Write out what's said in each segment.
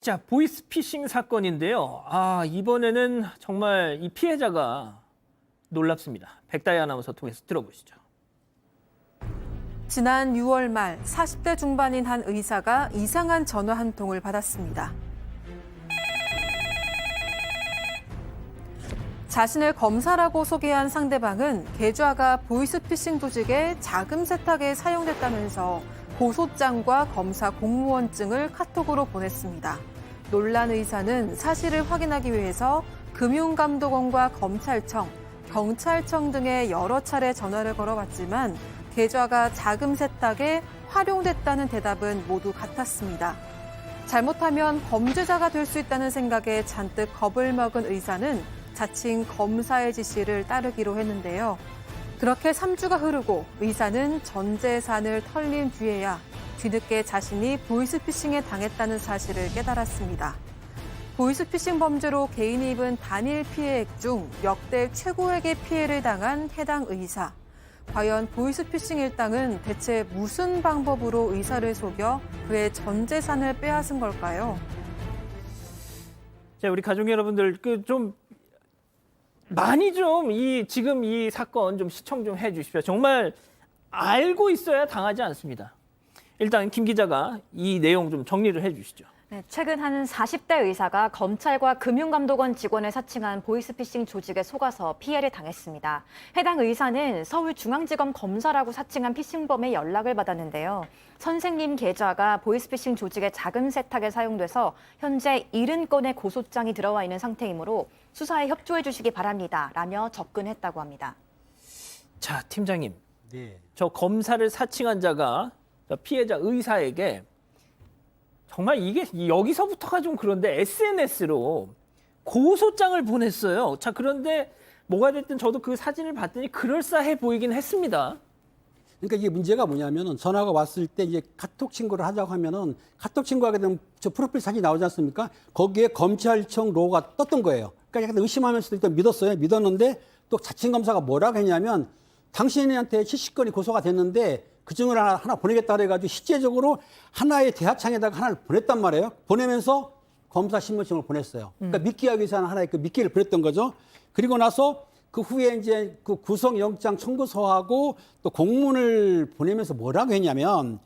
자, 보이스피싱 사건인데요. 이번에는 정말 이 피해자가 놀랍습니다. 백다희 아나운서 통해서 들어보시죠. 지난 6월 말 40대 중반인 한 의사가 이상한 전화 한 통을 받았습니다. 자신을 검사라고 소개한 상대방은 계좌가 보이스피싱 조직의 자금 세탁에 사용됐다면서 고소장과 검사 공무원증을 카톡으로 보냈습니다. 놀란 의사는 사실을 확인하기 위해서 금융감독원과 검찰청, 경찰청 등에 여러 차례 전화를 걸어봤지만 계좌가 자금 세탁에 활용됐다는 대답은 모두 같았습니다. 잘못하면 범죄자가 될 수 있다는 생각에 잔뜩 겁을 먹은 의사는 자칭 검사의 지시를 따르기로 했는데요. 그렇게 3주가 흐르고 의사는 전 재산을 털린 뒤에야 뒤늦게 자신이 보이스피싱에 당했다는 사실을 깨달았습니다. 보이스피싱 범죄로 개인이 입은 단일 피해액 중 역대 최고액의 피해를 당한 해당 의사. 과연 보이스피싱 일당은 대체 무슨 방법으로 의사를 속여 그의 전 재산을 빼앗은 걸까요? 자, 우리 가족 여러분들 좀 많이 좀 지금 이 사건 좀 시청 좀 해주십시오. 정말 알고 있어야 당하지 않습니다. 일단 김 기자가 이 내용 좀 정리를 해주시죠. 네, 최근 한 40대 의사가 검찰과 금융감독원 직원을 사칭한 보이스피싱 조직에 속아서 피해를 당했습니다. 해당 의사는 서울중앙지검 검사라고 사칭한 피싱범의 연락을 받았는데요. 선생님 계좌가 보이스피싱 조직의 자금 세탁에 사용돼서 현재 70건의 고소장이 들어와 있는 상태이므로 수사에 협조해 주시기 바랍니다. 라며 접근했다고 합니다. 자, 팀장님. 네. 저 검사를 사칭한 자가 피해자 의사에게 정말 이게 여기서부터가 좀 그런데 SNS로 고소장을 보냈어요. 자, 그런데 뭐가 됐든 저도 그 사진을 봤더니 그럴싸해 보이긴 했습니다. 그러니까 이게 문제가 뭐냐면은 전화가 왔을 때 이제 카톡 친구를 하자고 하면은 카톡 친구하게 되면 저 프로필 사진이 나오지 않습니까? 거기에 검찰청 로고가 떴던 거예요. 그러니까 약간 의심하면서도 일단 믿었어요. 믿었는데 또 자칭 검사가 뭐라고 했냐면 당신한테 70건이 고소가 됐는데 그중을 하나 보내겠다 그래가지고 실제적으로 하나의 대하청에다가 하나를 보냈단 말이에요. 보내면서 검사 신분증을 보냈어요. 그러니까 믿기 하기 위해서 하나의 그 미끼를 보냈던 거죠. 그리고 나서 그 후에 이제 그 구속영장 청구서하고 또 공문을 보내면서 뭐라고 했냐면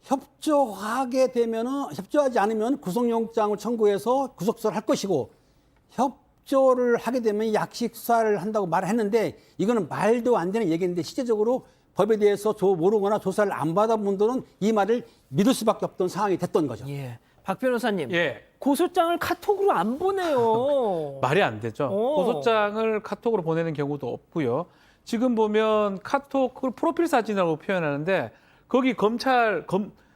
협조하게 되면은 협조하지 않으면 구속영장을 청구해서 구속소를 할 것이고 협조를 하게 되면 약식 수사를 한다고 말을 했는데 이거는 말도 안 되는 얘기인데 실제적으로 법에 대해서 모르거나 조사를 안 받아본 분들은 이 말을 믿을 수밖에 없던 상황이 됐던 거죠. 예. 박 변호사님. 예. 고소장을 카톡으로 안 보내요. 말이 안 되죠. 고소장을 카톡으로 보내는 경우도 없고요. 지금 보면 카톡 그걸 프로필 사진이라고 표현하는데 거기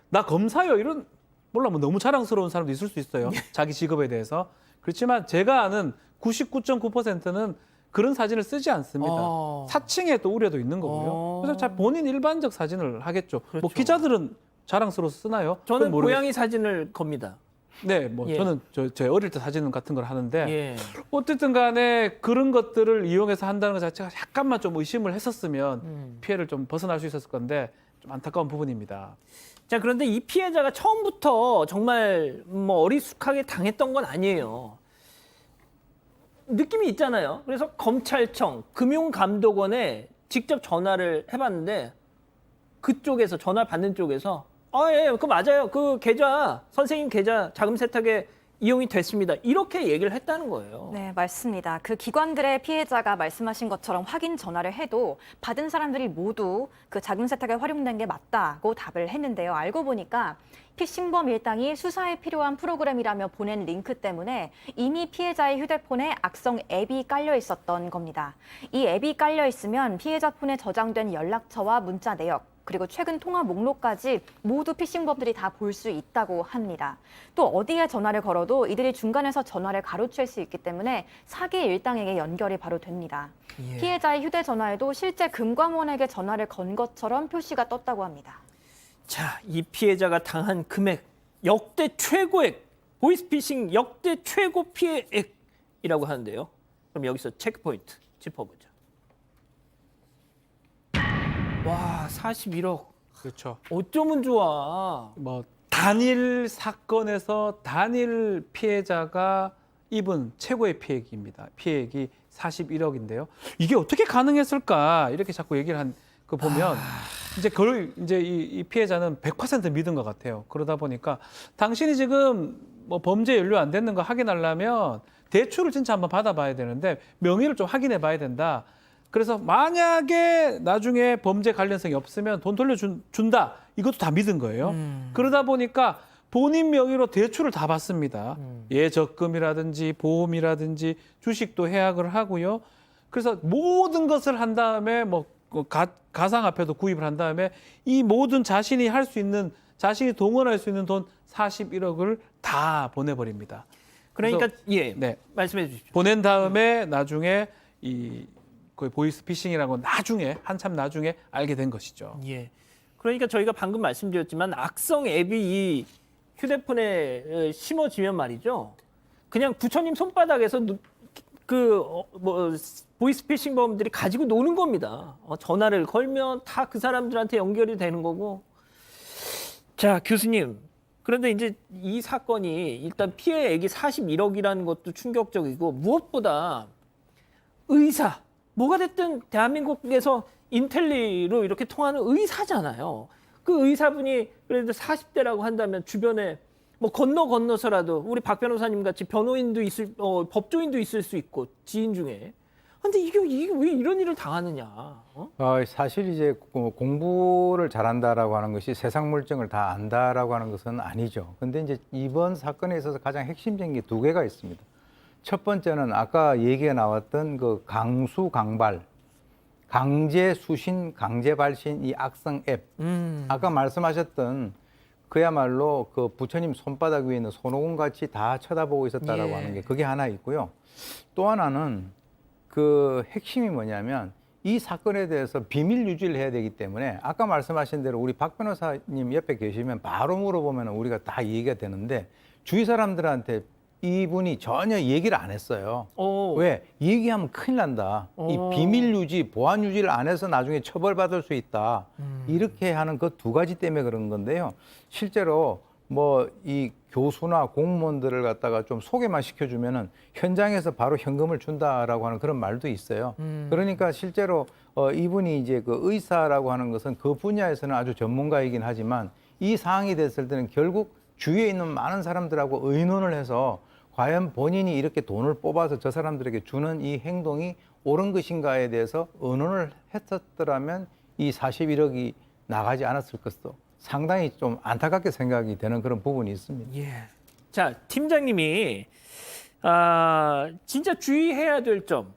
나 검사요 이런 몰라 뭐 너무 자랑스러운 사람도 있을 수 있어요. 자기 직업에 대해서. 그렇지만 제가 아는 99.9%는 그런 사진을 쓰지 않습니다. 사칭에 또 우려도 있는 거고요. 그래서 자 본인 일반적 사진을 하겠죠. 그렇죠. 뭐 기자들은 자랑스러워서 쓰나요? 저는 고양이 사진을 겁니다. 네, 뭐 예. 저는 제 어릴 때 사진 같은 걸 하는데 예. 어쨌든 간에 그런 것들을 이용해서 한다는 것 자체가 약간만 좀 의심을 했었으면 피해를 좀 벗어날 수 있었을 건데 좀 안타까운 부분입니다. 자, 그런데 이 피해자가 처음부터 정말 뭐 어리숙하게 당했던 건 아니에요. 느낌이 있잖아요. 그래서 검찰청, 금융감독원에 직접 전화를 해봤는데 그쪽에서 전화 받는 쪽에서 예, 그거 맞아요. 그 계좌 선생님 계좌 자금 세탁에 이용이 됐습니다. 이렇게 얘기를 했다는 거예요. 네, 맞습니다. 그 기관들의 피해자가 말씀하신 것처럼 확인 전화를 해도 받은 사람들이 모두 그 자금 세탁에 활용된 게 맞다고 답을 했는데요. 알고 보니까 피싱범 일당이 수사에 필요한 프로그램이라며 보낸 링크 때문에 이미 피해자의 휴대폰에 악성 앱이 깔려 있었던 겁니다. 이 앱이 깔려 있으면 피해자 폰에 저장된 연락처와 문자 내역, 그리고 최근 통화 목록까지 모두 피싱범들이 다 볼 수 있다고 합니다. 또 어디에 전화를 걸어도 이들이 중간에서 전화를 가로챌 수 있기 때문에 사기 일당에게 연결이 바로 됩니다. 예. 피해자의 휴대전화에도 실제 금감원에게 전화를 건 것처럼 표시가 떴다고 합니다. 자, 이 피해자가 당한 금액 역대 최고액, 보이스피싱 역대 최고 피해액이라고 하는데요. 그럼 여기서 체크포인트 짚어보죠. 와, 41억. 그렇죠. 어쩌면 좋아. 뭐 단일 사건에서 단일 피해자가 입은 최고의 피해액입니다. 피해액이 41억인데요. 이게 어떻게 가능했을까? 이렇게 자꾸 얘기를 한 거 보면 이제 그걸 이제 이 피해자는 100% 믿은 것 같아요. 그러다 보니까 당신이 지금 뭐 범죄 연루 안 됐는 거 확인하려면 대출을 진짜 한번 받아봐야 되는데 명의를 좀 확인해 봐야 된다. 그래서 만약에 나중에 범죄 관련성이 없으면 돈 돌려준다. 이것도 다 믿은 거예요. 그러다 보니까 본인 명의로 대출을 다 받습니다. 예적금이라든지 보험이라든지 주식도 해약을 하고요. 그래서 모든 것을 한 다음에 뭐 가상화폐도 구입을 한 다음에 이 모든 자신이 할 수 있는 자신이 동원할 수 있는 돈 41억을 다 보내버립니다. 그러니까 그래서, 예, 네. 말씀해 주십시오. 보낸 다음에 나중에 이 거의 보이스피싱이라고 나중에 한참 나중에 알게 된 것이죠. 예. 그러니까 저희가 방금 말씀드렸지만 악성 앱이 이 휴대폰에 심어지면 말이죠. 그냥 부처님 손바닥에서 보이스피싱범들이 가지고 노는 겁니다. 전화를 걸면 다 그 사람들한테 연결이 되는 거고. 자, 교수님. 그런데 이제 이 사건이 일단 피해액이 41억이라는 것도 충격적이고 무엇보다 의사, 뭐가 됐든 대한민국에서 인텔리로 이렇게 통하는 의사잖아요. 그 의사분이 그래도 40대라고 한다면 주변에 뭐 건너서라도 우리 박 변호사님 같이 변호인도 법조인도 있을 수 있고 지인 중에. 근데 이게 왜 이런 일을 당하느냐? 사실 이제 공부를 잘한다라고 하는 것이 세상 물정을 다 안다라고 하는 것은 아니죠. 근데 이제 이번 사건에 있어서 가장 핵심적인 게 두 개가 있습니다. 첫 번째는 아까 얘기가 나왔던 그 강수강발, 강제 수신, 강제 발신 이 악성 앱. 아까 말씀하셨던 그야말로 그 부처님 손바닥 위에 있는 손오공 같이 다 쳐다보고 있었다라고 하는 게 그게 하나 있고요. 또 하나는 그 핵심이 뭐냐면 이 사건에 대해서 비밀 유지를 해야 되기 때문에 아까 말씀하신 대로 우리 박 변호사님 옆에 계시면 바로 물어보면 우리가 다 얘기가 되는데 주위 사람들한테 이분이 전혀 얘기를 안 했어요. 왜? 얘기하면 큰일 난다. 이 비밀 유지, 보안 유지를 안 해서 나중에 처벌받을 수 있다. 이렇게 하는 그 두 가지 때문에 그런 건데요. 실제로 뭐 이 교수나 공무원들을 갖다가 좀 소개만 시켜주면은 현장에서 바로 현금을 준다라고 하는 그런 말도 있어요. 그러니까 실제로 이분이 이제 그 의사라고 하는 것은 그 분야에서는 아주 전문가이긴 하지만 이 상황이 됐을 때는 결국 주위에 있는 많은 사람들하고 의논을 해서 과연 본인이 이렇게 돈을 뽑아서 저 사람들에게 주는 이 행동이 옳은 것인가에 대해서 의논을 했었더라면 이 41억이 나가지 않았을 것도 상당히 좀 안타깝게 생각이 되는 그런 부분이 있습니다. 예. 자, 팀장님이 진짜 주의해야 될 점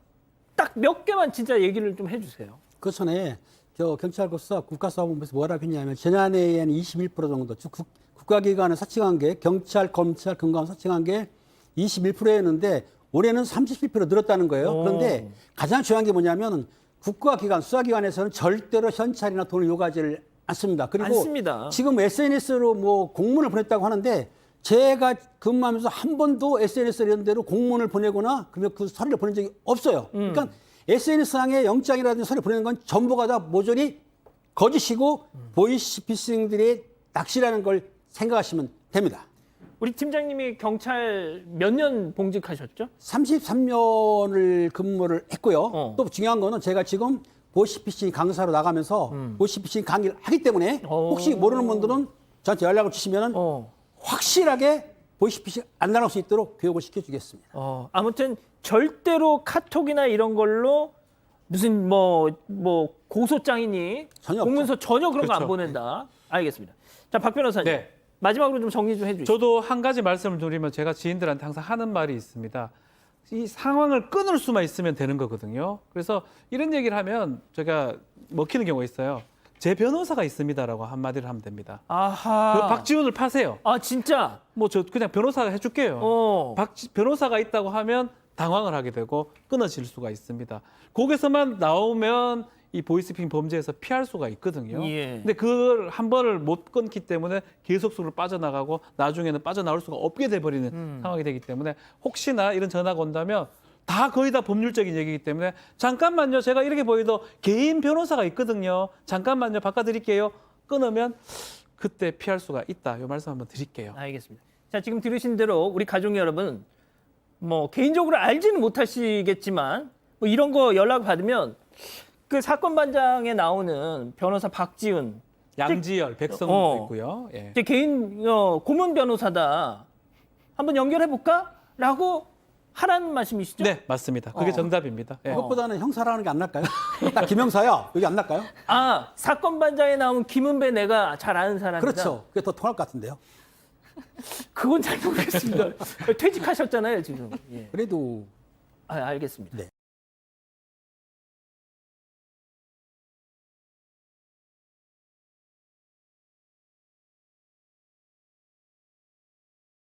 딱 몇 개만 진짜 얘기를 좀 해주세요. 그 전에 경찰국사 국가사업본부에서 뭐라고 했냐면 지난해에는 21% 정도, 즉 국가기관을 사칭한 게 경찰, 검찰, 금감 사칭한 게 21%였는데 올해는 37% 늘었다는 거예요. 그런데 가장 중요한 게 뭐냐면 국가기관, 수사기관에서는 절대로 현찰이나 돈을 요구하지 않습니다. 그리고 않습니다. 지금 SNS로 뭐 공문을 보냈다고 하는데 제가 근무하면서 한 번도 SNS 이런 데로 공문을 보내거나 그러면 그 서류를 보낸 적이 없어요. 그러니까 SNS상에 영장이라든지 서류 보내는 건 전부가 다 모조리 거짓이고 보이스피싱들의 낚시라는 걸 생각하시면 됩니다. 우리 팀장님이 경찰 몇 년 봉직하셨죠? 33년을 근무를 했고요. 또 중요한 거는 제가 지금 보이스피싱 강사로 나가면서 보이스피싱 강의를 하기 때문에 혹시 모르는 분들은 저한테 연락을 주시면 확실하게 보이스피싱 안 나갈 수 있도록 교육을 시켜주겠습니다. 아무튼 절대로 카톡이나 이런 걸로 무슨 뭐 고소장이니 전혀 공문서 전혀 그런 거 안 그렇죠. 보낸다. 알겠습니다. 자, 박 변호사님. 네. 마지막으로 좀 정리 좀 해주시죠. 저도 한 가지 말씀을 드리면 제가 지인들한테 항상 하는 말이 있습니다. 이 상황을 끊을 수만 있으면 되는 거거든요. 그래서 이런 얘기를 하면 제가 먹히는 경우가 있어요. 제 변호사가 있습니다라고 한마디를 하면 됩니다. 아하. 그 박지훈을 파세요. 아, 진짜? 뭐 저 그냥 변호사가 해줄게요. 변호사가 있다고 하면 당황을 하게 되고 끊어질 수가 있습니다. 거기서만 나오면 이 보이스피싱 범죄에서 피할 수가 있거든요. 예. 근데 그걸 한 번을 못 끊기 때문에 계속 속으로 빠져나가고 나중에는 빠져나올 수가 없게 돼버리는 상황이 되기 때문에 혹시나 이런 전화가 온다면 다 거의 다 법률적인 얘기이기 때문에 잠깐만요. 제가 이렇게 보여도 개인 변호사가 있거든요. 잠깐만요. 바꿔드릴게요. 끊으면 그때 피할 수가 있다. 이 말씀 한번 드릴게요. 알겠습니다. 자, 지금 들으신 대로 우리 가족 여러분, 뭐 개인적으로 알지는 못하시겠지만 뭐 이런 거 연락 받으면 그 사건 반장에 나오는 변호사 박지은, 양지열, 백성도 어. 있고요. 예. 제 개인 고문 변호사다. 한번 연결해 볼까?라고 하라는 말씀이시죠? 네, 맞습니다. 그게 정답입니다. 예. 그것보다는 형사라는 게 안 날까요? 나 김형사야. 여기 안 날까요? 아, 사건 반장에 나온 김은배 내가 잘 아는 사람이다. 그렇죠. 그게 더 통할 것 같은데요. 그건 잘 모르겠습니다. 퇴직하셨잖아요, 지금. 예. 그래도 아, 알겠습니다. 네.